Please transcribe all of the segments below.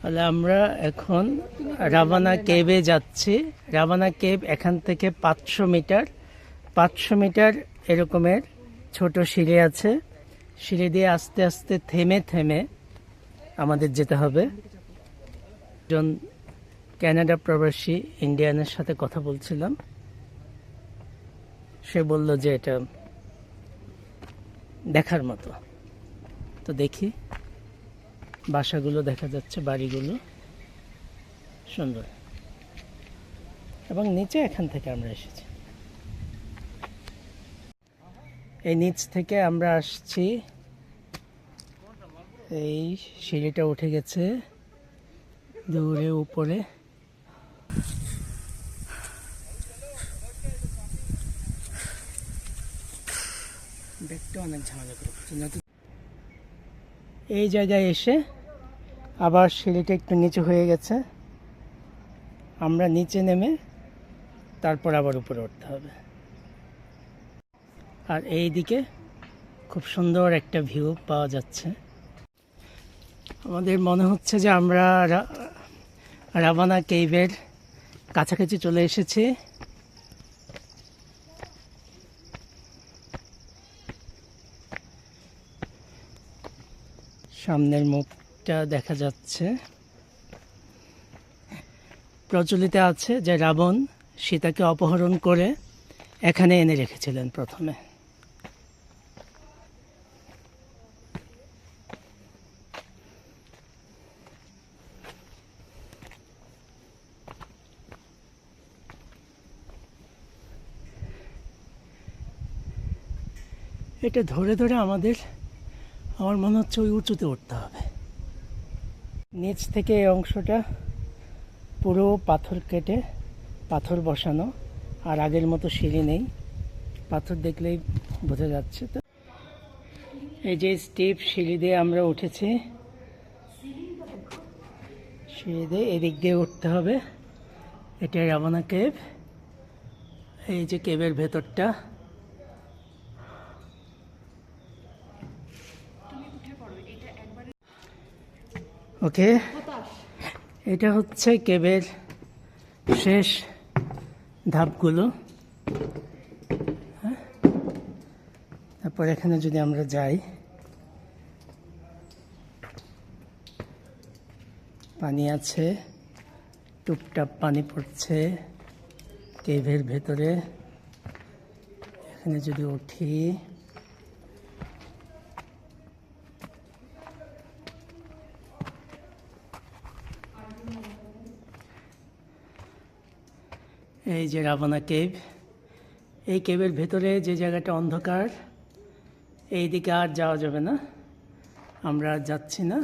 তাহলে আমরা এখন রাভানা কেভে যাচ্ছি। রাভানা কেভ এখান থেকে 500 মিটার, 500 মিটার এরকমের ছোট সিঁড়ি আছে। সিঁড়ি দিয়ে আস্তে আস্তে থেমে থেমে আমাদের যেতে হবে। একজন কানাডা প্রবাসী ইন্ডিয়ানের সাথে কথা বলছিলাম, সে বলল যে এটা দেখার মতো। তো দেখি, বাসাগুলো দেখা যাচ্ছে, বাড়িগুলো সুন্দর, এবং নিচে এখান থেকে আমরা এসেছি। এই নিচ থেকে আমরা আসছি, এই সিঁড়িটা উঠে গেছে দূরে উপরে। দেখতে অনেক ঝামেলা করে। এই জায়গায় এসে আবার সিঁড়িটা একটু নিচু হয়ে গেছে, আমরা নিচে নেমে তারপর আবার উপরে উঠতে হবে। আর এই দিকে খুব সুন্দর একটা ভিউ পাওয়া যাচ্ছে। আমাদের মনে হচ্ছে যে আমরা রাভানা কেভের কাছাকাছি চলে এসেছি। সামনের মুখটা দেখা যাচ্ছে। প্রচলিত আছে যে রাবণ সীতাকে অপহরণ করে এখানে এনে রেখেছিলেন প্রথমে। এটা ধরে ধরে আমার মনে হচ্ছে ওই উঁচুতে উঠতে হবে। নিচ থেকে এই অংশটা পুরো পাথর কেটে পাথর বসানো, আর আগের মতো সিঁড়ি নেই, পাথর দেখলেই বোঝা যাচ্ছে। তো এই যে স্টেপ সিঁড়ি দিয়ে আমরা উঠেছি, সিঁড়ি দিয়ে এদিক দিয়ে উঠতে হবে। এটা রাভানা কেভ। এই যে কেভের ভেতরটা, ওকে, এটা হচ্ছে কেভের শেষ ধাপগুলো। তারপর এখানে যদি আমরা যাই, পানি আছে, টুপটাপ পানি পড়ছে কেভের ভেতরে। এখানে যদি উঠি, এই যে রাভানা কেভ। এই কেভের ভেতরে যে জায়গাটা অন্ধকার, এই দিকে আর যাওয়া যাবে না, আমরা আর যাচ্ছি না।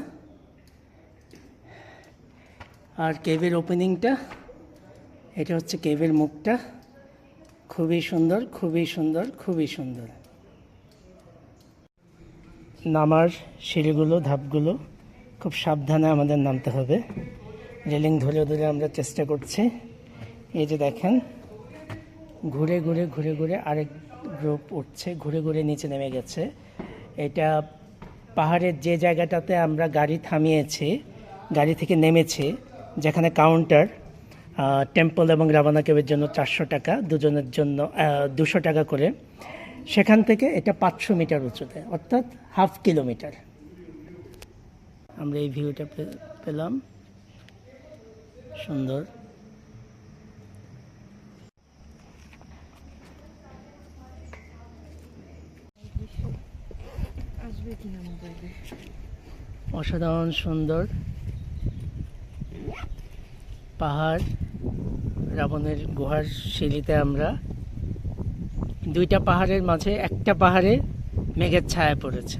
আর কেভের ওপেনিংটা, এটা হচ্ছে কেভের মুখটা। খুবই সুন্দর, খুবই সুন্দর, খুবই সুন্দর। নামার সিঁড়িগুলো, ধাপগুলো খুব সাবধানে আমাদের নামতে হবে। রেলিং ধরে ধরে আমরা চেষ্টা করছি। এই যে দেখেন, ঘুরে ঘুরে ঘুরে ঘুরে আরেক গ্রুপ উঠছে, ঘুরে ঘুরে নিচে নেমে গেছে। এটা পাহাড়ের যে জায়গাটাতে আমরা গাড়ি থামিয়েছি, গাড়ি থেকে নেমেছি, যেখানে কাউন্টার টেম্পল এবং রাভানা কেভের জন্য 400 টাকা, দুজনের জন্য 200 টাকা করে। সেখান থেকে এটা 500 মিটার উঁচুতে, অর্থাৎ ½ কিলোমিটার। আমরা এই ভিউটা পেলাম, সুন্দর। অসাধারণ সুন্দর পাহাড়। রাবণের গুহার সিঁড়িতে আমরা, দুইটা পাহাড়ের মাঝে একটা পাহাড়ে মেঘের ছায়া পড়েছে।